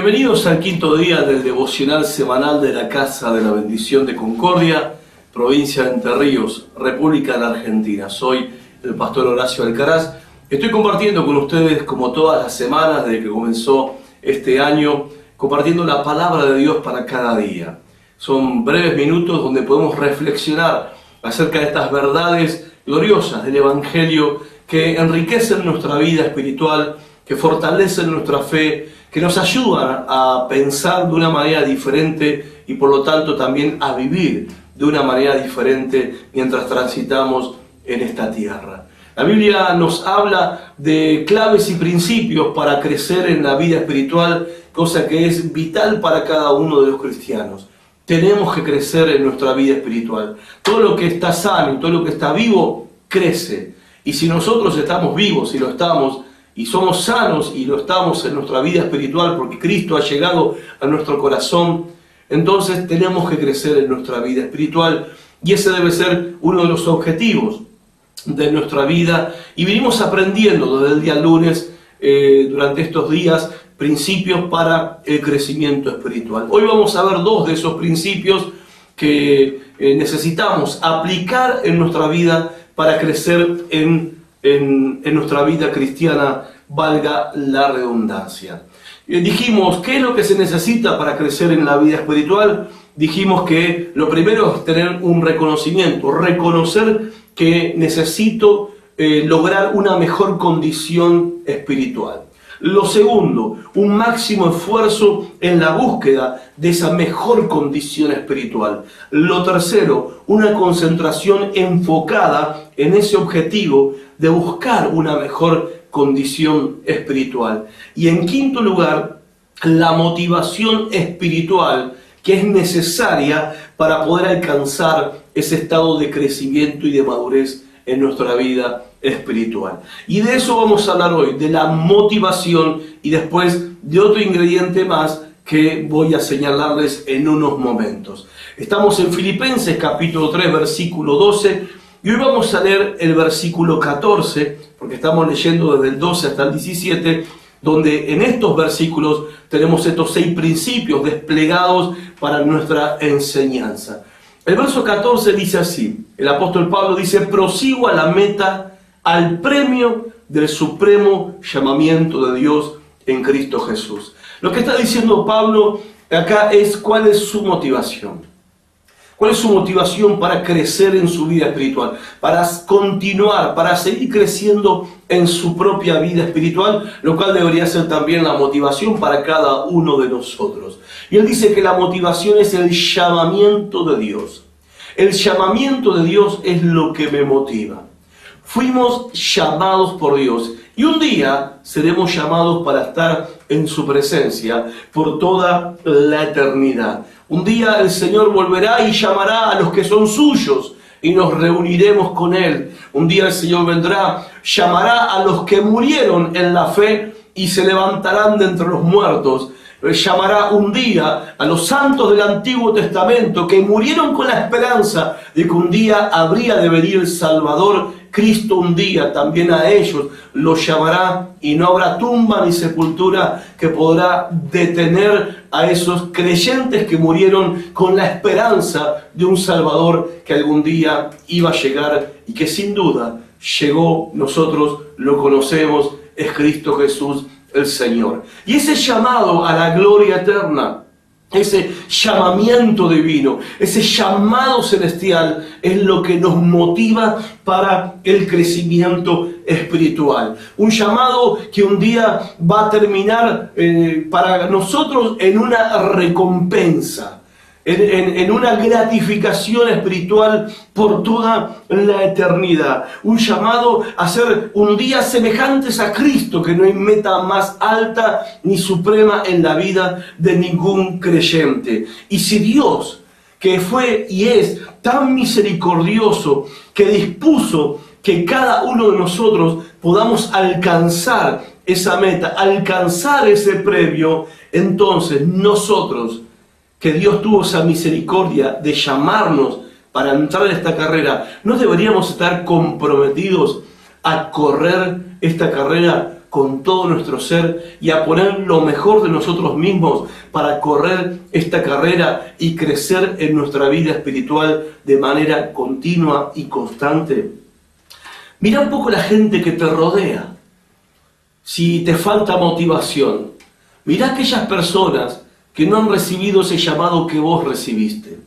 Bienvenidos al quinto día del devocional semanal de la Casa de la Bendición de Concordia, provincia de Entre Ríos, República de Argentina. Soy el pastor Horacio Alcaraz. Estoy compartiendo con ustedes, como todas las semanas desde que comenzó este año, compartiendo la palabra de Dios para cada día. Son breves minutos donde podemos reflexionar acerca de estas verdades gloriosas del Evangelio que enriquecen nuestra vida espiritual, que fortalecen nuestra fe, que nos ayudan a pensar de una manera diferente y por lo tanto también a vivir de una manera diferente mientras transitamos en esta tierra. La Biblia nos habla de claves y principios para crecer en la vida espiritual, cosa que es vital para cada uno de los cristianos. Tenemos que crecer en nuestra vida espiritual. Todo lo que está sano y todo lo que está vivo, crece. Y si nosotros estamos vivos, y lo estamos, y somos sanos y lo estamos en nuestra vida espiritual porque Cristo ha llegado a nuestro corazón, entonces tenemos que crecer en nuestra vida espiritual y ese debe ser uno de los objetivos de nuestra vida. Y venimos aprendiendo desde el día lunes, durante estos días, principios para el crecimiento espiritual. Hoy vamos a ver dos de esos principios que necesitamos aplicar en nuestra vida para crecer en nuestra vida cristiana, valga la redundancia. Dijimos, ¿qué es lo que se necesita para crecer en la vida espiritual? Dijimos que lo primero es tener un reconocimiento, reconocer que necesito lograr una mejor condición espiritual. Lo segundo, un máximo esfuerzo en la búsqueda de esa mejor condición espiritual. Lo tercero, una concentración enfocada en ese objetivo de buscar una mejor condición espiritual. Y en quinto lugar, la motivación espiritual que es necesaria para poder alcanzar ese estado de crecimiento y de madurez en nuestra vida espiritual. Y de eso vamos a hablar hoy, de la motivación y después de otro ingrediente más que voy a señalarles en unos momentos. Estamos en Filipenses capítulo 3, versículo 12, y hoy vamos a leer el versículo 14, porque estamos leyendo desde el 12 hasta el 17, donde en estos versículos tenemos estos 6 principios desplegados para nuestra enseñanza. El verso 14 dice así, el apóstol Pablo dice: prosigo a la meta, al premio del supremo llamamiento de Dios en Cristo Jesús. Lo que está diciendo Pablo acá es cuál es su motivación. ¿Cuál es su motivación para crecer en su vida espiritual? Para continuar, para seguir creciendo en su propia vida espiritual, lo cual debería ser también la motivación para cada uno de nosotros. Y él dice que la motivación es el llamamiento de Dios. El llamamiento de Dios es lo que me motiva. Fuimos llamados por Dios y un día seremos llamados para estar en su presencia por toda la eternidad. Un día el Señor volverá y llamará a los que son suyos y nos reuniremos con Él. Un día el Señor vendrá, llamará a los que murieron en la fe y se levantarán de entre los muertos. Llamará un día a los santos del Antiguo Testamento que murieron con la esperanza de que un día habría de venir el Salvador. Cristo un día también a ellos los llamará y no habrá tumba ni sepultura que podrá detener a esos creyentes que murieron con la esperanza de un Salvador que algún día iba a llegar y que sin duda llegó. Nosotros lo conocemos, es Cristo Jesús el Señor. Y ese llamado a la gloria eterna, ese llamamiento divino, ese llamado celestial es lo que nos motiva para el crecimiento espiritual. Un llamado que un día va a terminar para nosotros en una recompensa, en una gratificación espiritual por toda la eternidad. Un llamado a ser un día semejantes a Cristo, que no hay meta más alta ni suprema en la vida de ningún creyente. Y si Dios, que fue y es tan misericordioso, que dispuso que cada uno de nosotros podamos alcanzar esa meta, alcanzar ese premio, entonces nosotros, que Dios tuvo esa misericordia de llamarnos para entrar en esta carrera, ¿no deberíamos estar comprometidos a correr esta carrera con todo nuestro ser y a poner lo mejor de nosotros mismos para correr esta carrera y crecer en nuestra vida espiritual de manera continua y constante? Mira un poco la gente que te rodea. Si te falta motivación, mira aquellas personas que no han recibido ese llamado que vos recibiste.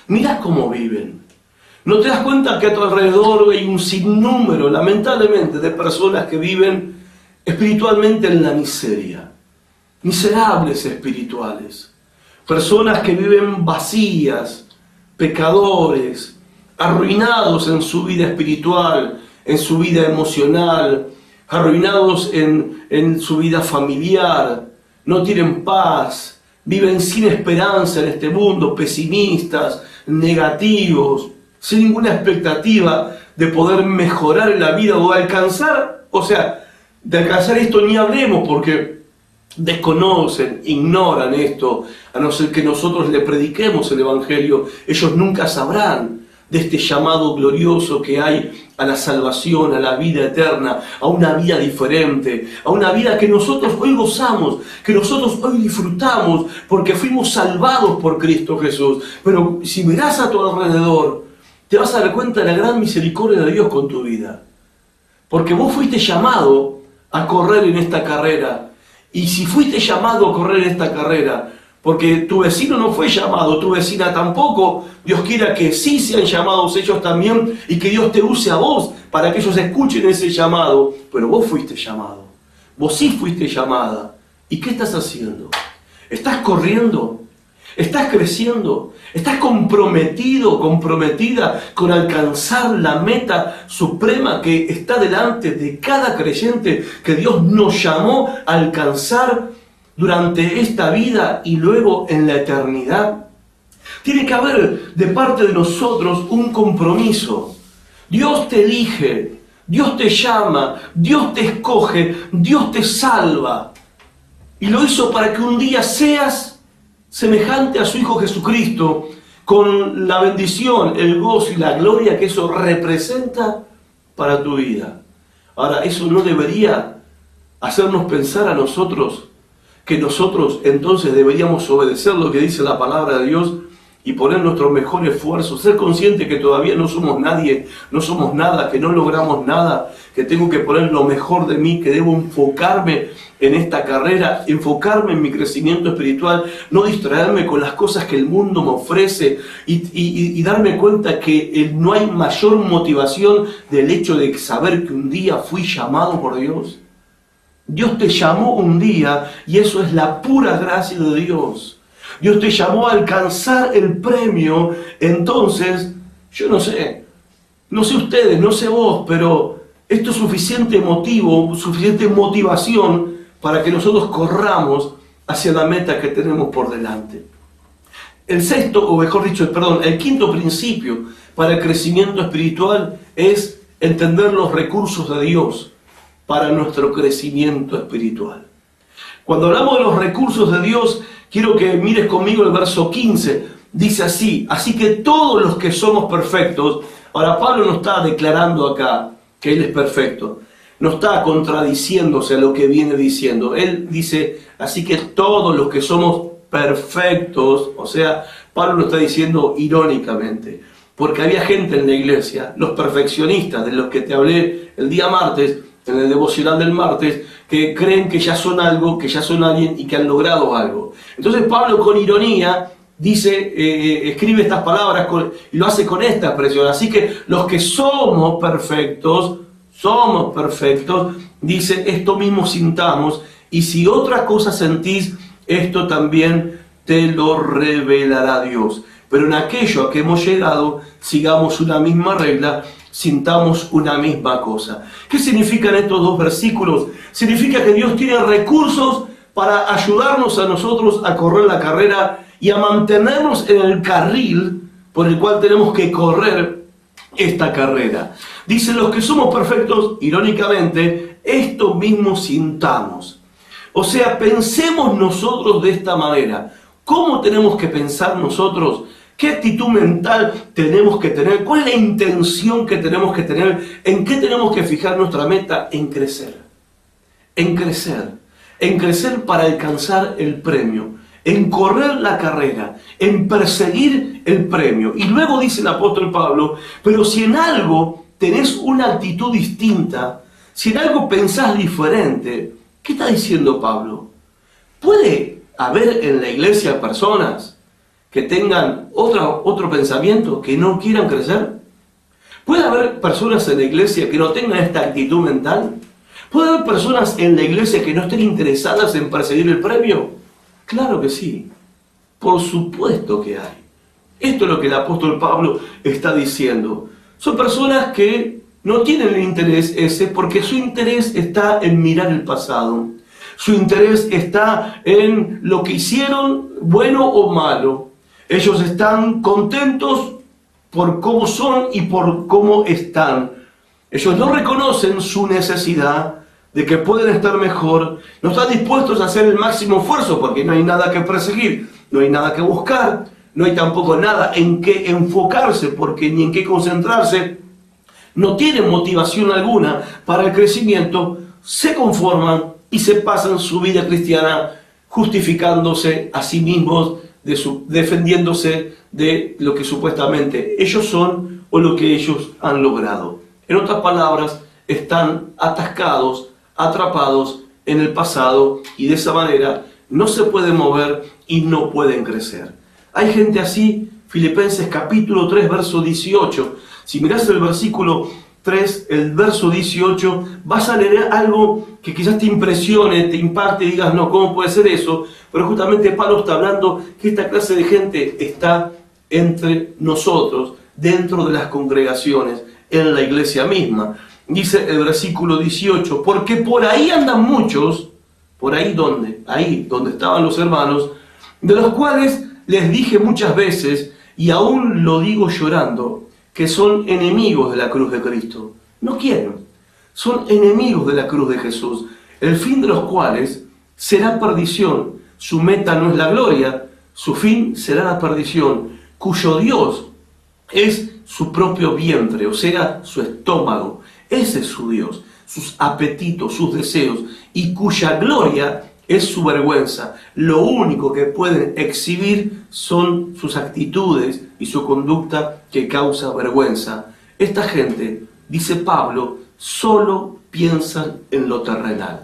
Mira cómo viven. ¿No te das cuenta que a tu alrededor hay un sinnúmero, lamentablemente, de personas que viven espiritualmente en la miseria? Miserables espirituales. Personas que viven vacías, pecadores, arruinados en su vida espiritual, en su vida emocional, arruinados en su vida familiar, no tienen paz, viven sin esperanza en este mundo, pesimistas, negativos, sin ninguna expectativa de poder mejorar en la vida o alcanzar, de alcanzar esto ni hablemos porque desconocen, ignoran esto, a no ser que nosotros le prediquemos el Evangelio, ellos nunca sabrán de este llamado glorioso que hay a la salvación, a la vida eterna, a una vida diferente, a una vida que nosotros hoy gozamos, que nosotros hoy disfrutamos, porque fuimos salvados por Cristo Jesús. Pero si mirás a tu alrededor, te vas a dar cuenta de la gran misericordia de Dios con tu vida. Porque vos fuiste llamado a correr en esta carrera. Y si fuiste llamado a correr en esta carrera, porque tu vecino no fue llamado, tu vecina tampoco, Dios quiera que sí sean llamados ellos también y que Dios te use a vos para que ellos escuchen ese llamado. Pero vos fuiste llamado, vos sí fuiste llamada. ¿Y qué estás haciendo? ¿Estás corriendo? ¿Estás creciendo? ¿Estás comprometido, comprometida con alcanzar la meta suprema que está delante de cada creyente que Dios nos llamó a alcanzar durante esta vida y luego en la eternidad? Tiene que haber de parte de nosotros un compromiso. Dios te elige, Dios te llama, Dios te escoge, Dios te salva. Y lo hizo para que un día seas semejante a su Hijo Jesucristo, con la bendición, el gozo y la gloria que eso representa para tu vida. Ahora, eso no debería hacernos pensar a nosotros que nosotros entonces deberíamos obedecer lo que dice la palabra de Dios y poner nuestro mejor esfuerzo, ser consciente que todavía no somos nadie, no somos nada, que no logramos nada, que tengo que poner lo mejor de mí, que debo enfocarme en esta carrera, enfocarme en mi crecimiento espiritual, no distraerme con las cosas que el mundo me ofrece y darme cuenta que no hay mayor motivación del hecho de saber que un día fui llamado por Dios. Dios te llamó un día y eso es la pura gracia de Dios. Dios te llamó a alcanzar el premio. Entonces, yo no sé ustedes, no sé vos, pero esto es suficiente motivo, suficiente motivación para que nosotros corramos hacia la meta que tenemos por delante. El quinto principio para el crecimiento espiritual es entender los recursos de Dios para nuestro crecimiento espiritual. Cuando hablamos de los recursos de Dios, quiero que mires conmigo el verso 15. Dice así: así que todos los que somos perfectos. Ahora, Pablo no está declarando acá que él es perfecto, no está contradiciéndose a lo que viene diciendo. Él dice, así que todos los que somos perfectos, Pablo lo está diciendo irónicamente, porque había gente en la iglesia, los perfeccionistas de los que te hablé el día martes, en el devocional del martes, que creen que ya son algo, que ya son alguien y que han logrado algo. Entonces Pablo, con ironía, dice, escribe estas palabras y lo hace con esta expresión. Así que los que somos perfectos, dice, esto mismo sintamos, y si otra cosa sentís, esto también te lo revelará Dios. Pero en aquello a que hemos llegado, sigamos una misma regla, sintamos una misma cosa. ¿Qué significan estos dos versículos? Significa que Dios tiene recursos para ayudarnos a nosotros a correr la carrera y a mantenernos en el carril por el cual tenemos que correr esta carrera. Dice, los que somos perfectos, irónicamente, esto mismo sintamos. Pensemos nosotros de esta manera. ¿Cómo tenemos que pensar nosotros? ¿Qué actitud mental tenemos que tener? ¿Cuál es la intención que tenemos que tener? ¿En qué tenemos que fijar nuestra meta? En crecer. en crecer para alcanzar el premio, en correr la carrera, en perseguir el premio. Y luego dice el apóstol Pablo, pero si en algo tenés una actitud distinta, si en algo pensás diferente, ¿qué está diciendo Pablo? ¿Puede haber en la iglesia personas que tengan otro pensamiento, que no quieran crecer? ¿Puede haber personas en la iglesia que no tengan esta actitud mental? ¿Puede haber personas en la iglesia que no estén interesadas en perseguir el premio? Claro que sí. Por supuesto que hay. Esto es lo que el apóstol Pablo está diciendo. Son personas que no tienen el interés ese porque su interés está en mirar el pasado. Su interés está en lo que hicieron, bueno o malo. Ellos están contentos por cómo son y por cómo están. Ellos no reconocen su necesidad de que pueden estar mejor, no están dispuestos a hacer el máximo esfuerzo porque no hay nada que perseguir, no hay nada que buscar, no hay tampoco nada en qué enfocarse porque ni en qué concentrarse, no tienen motivación alguna para el crecimiento, se conforman y se pasan su vida cristiana justificándose a sí mismos, defendiéndose de lo que supuestamente ellos son o lo que ellos han logrado. En otras palabras, están atascados, atrapados en el pasado y de esa manera no se pueden mover y no pueden crecer. Hay gente así, Filipenses capítulo 3, verso 18. Si mirás el versículo 3, el verso 18, vas a leer algo que quizás te impresione, te impacte y digas, no, ¿cómo puede ser eso? Pero justamente Pablo está hablando que esta clase de gente está entre nosotros, dentro de las congregaciones, en la iglesia misma. Dice el versículo 18, porque por ahí andan muchos, por ahí donde estaban los hermanos, de los cuales les dije muchas veces, y aún lo digo llorando, que son enemigos de la cruz de Cristo. No quieren, son enemigos de la cruz de Jesús, el fin de los cuales será perdición. Su meta no es la gloria, su fin será la perdición, cuyo Dios es su propio vientre, o sea, su estómago. Ese es su Dios, sus apetitos, sus deseos, y cuya gloria es su vergüenza. Lo único que pueden exhibir son sus actitudes y su conducta que causa vergüenza. Esta gente, dice Pablo, solo piensan en lo terrenal.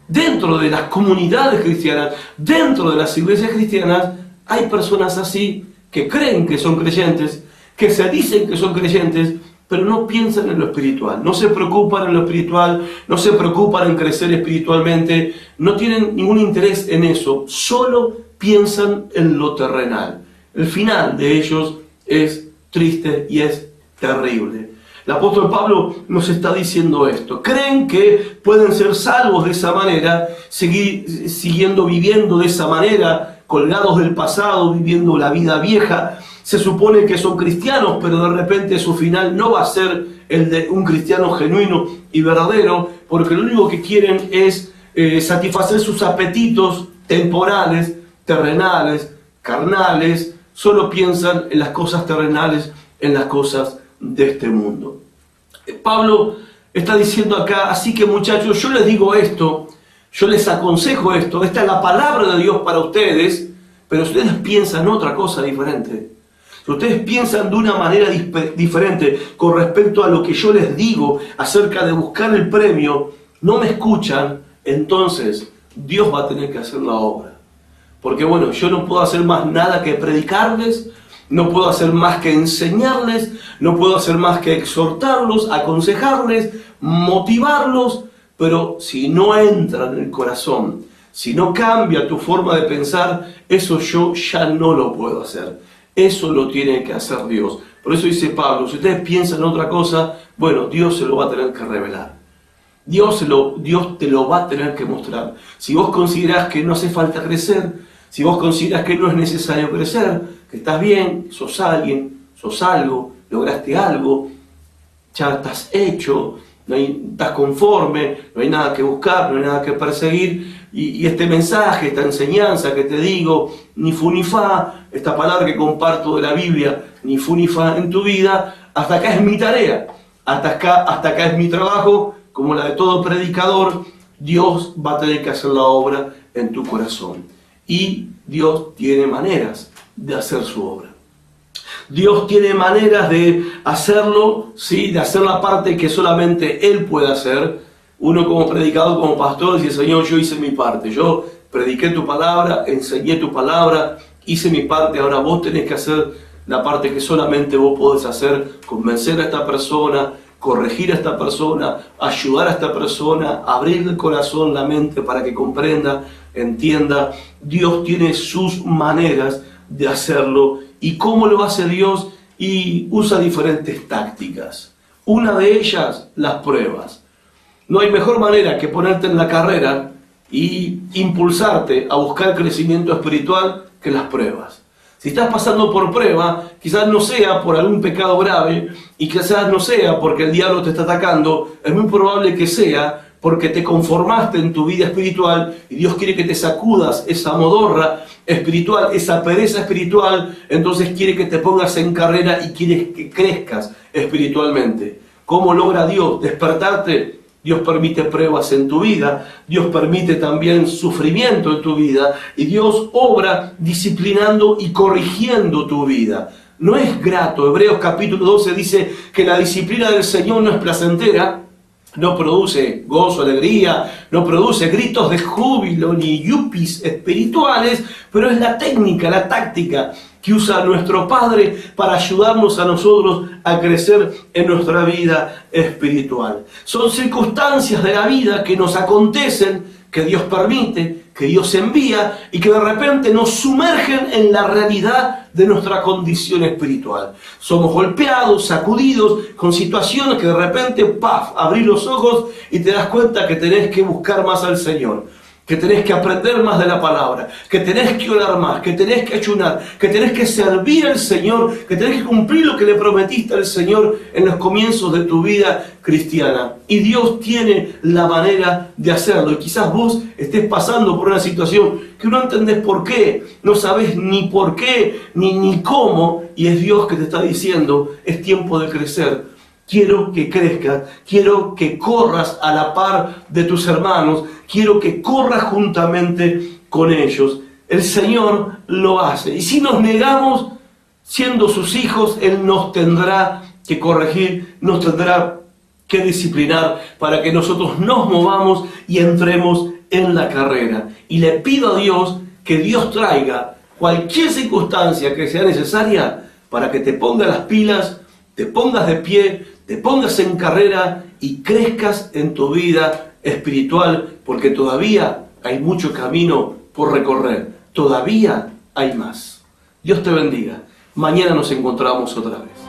Dentro de las comunidades cristianas, dentro de las iglesias cristianas, hay personas así que creen que son creyentes, que se dicen que son creyentes, pero no piensan en lo espiritual, no se preocupan en lo espiritual, no se preocupan en crecer espiritualmente, no tienen ningún interés en eso, solo piensan en lo terrenal. El final de ellos es triste y es terrible. El apóstol Pablo nos está diciendo esto. Creen que pueden ser salvos de esa manera, siguiendo viviendo de esa manera, colgados del pasado, viviendo la vida vieja. Se supone que son cristianos, pero de repente su final no va a ser el de un cristiano genuino y verdadero, porque lo único que quieren es satisfacer sus apetitos temporales, terrenales, carnales. Solo piensan en las cosas terrenales, en las cosas de este mundo. Pablo está diciendo acá, así que muchachos, yo les digo esto, yo les aconsejo esto, esta es la palabra de Dios para ustedes, pero ustedes piensan otra cosa diferente. Si ustedes piensan de una manera diferente con respecto a lo que yo les digo acerca de buscar el premio, no me escuchan, entonces Dios va a tener que hacer la obra. Porque bueno, yo no puedo hacer más nada que predicarles, no puedo hacer más que enseñarles, no puedo hacer más que exhortarlos, aconsejarles, motivarlos, pero si no entra en el corazón, si no cambia tu forma de pensar, eso yo ya no lo puedo hacer. Eso lo tiene que hacer Dios. Por eso dice Pablo, si ustedes piensan en otra cosa, bueno, Dios se lo va a tener que revelar. Dios te lo va a tener que mostrar. Si vos considerás que no hace falta crecer, si vos considerás que no es necesario crecer, que estás bien, sos alguien, sos algo, lograste algo, ya estás hecho, estás conforme, no hay nada que buscar, no hay nada que perseguir, y este mensaje, esta enseñanza que te digo, ni fu ni fa, esta palabra que comparto de la Biblia, ni fu ni fa en tu vida, hasta acá es mi tarea, hasta acá es mi trabajo, como la de todo predicador, Dios va a tener que hacer la obra en tu corazón. Y Dios tiene maneras de hacer su obra. Dios tiene maneras de hacerlo, ¿sí? De hacer la parte que solamente Él puede hacer. Uno como predicador, como pastor, dice: Señor, yo hice mi parte. Yo prediqué tu palabra, enseñé tu palabra, hice mi parte. Ahora vos tenés que hacer la parte que solamente vos podés hacer: convencer a esta persona, corregir a esta persona, ayudar a esta persona, abrir el corazón, la mente para que comprenda, entienda. Dios tiene sus maneras de hacerlo. ¿Y cómo lo hace Dios? Y usa diferentes tácticas. Una de ellas, las pruebas. No hay mejor manera que ponerte en la carrera y impulsarte a buscar crecimiento espiritual que las pruebas. Si estás pasando por prueba, quizás no sea por algún pecado grave y quizás no sea porque el diablo te está atacando, es muy probable que sea porque te conformaste en tu vida espiritual y Dios quiere que te sacudas esa modorra espiritual, esa pereza espiritual. Entonces quiere que te pongas en carrera y quiere que crezcas espiritualmente. ¿Cómo logra Dios despertarte? Dios permite pruebas en tu vida, Dios permite también sufrimiento en tu vida y Dios obra disciplinando y corrigiendo tu vida. No es grato. Hebreos capítulo 12 dice que la disciplina del Señor no es placentera, no produce gozo, alegría, no produce gritos de júbilo ni yuppies espirituales, pero es la técnica, la táctica que usa nuestro Padre para ayudarnos a nosotros a crecer en nuestra vida espiritual. Son circunstancias de la vida que nos acontecen, que Dios permite, que Dios envía y que de repente nos sumergen en la realidad de nuestra condición espiritual. Somos golpeados, sacudidos con situaciones que de repente, ¡paf!, abrís los ojos y te das cuenta que tenés que buscar más al Señor, que tenés que aprender más de la palabra, que tenés que orar más, que tenés que ayunar, que tenés que servir al Señor, que tenés que cumplir lo que le prometiste al Señor en los comienzos de tu vida cristiana. Y Dios tiene la manera de hacerlo. Y quizás vos estés pasando por una situación que no entendés por qué, no sabés ni por qué, ni cómo, y es Dios que te está diciendo: es tiempo de crecer. Quiero que crezcas, quiero que corras a la par de tus hermanos, quiero que corras juntamente con ellos. El Señor lo hace. Y si nos negamos, siendo sus hijos, Él nos tendrá que corregir, nos tendrá que disciplinar para que nosotros nos movamos y entremos en la carrera. Y le pido a Dios que Dios traiga cualquier circunstancia que sea necesaria para que te pongas las pilas, te pongas de pie, te pongas en carrera y crezcas en tu vida espiritual, porque todavía hay mucho camino por recorrer, todavía hay más. Dios te bendiga. Mañana nos encontramos otra vez.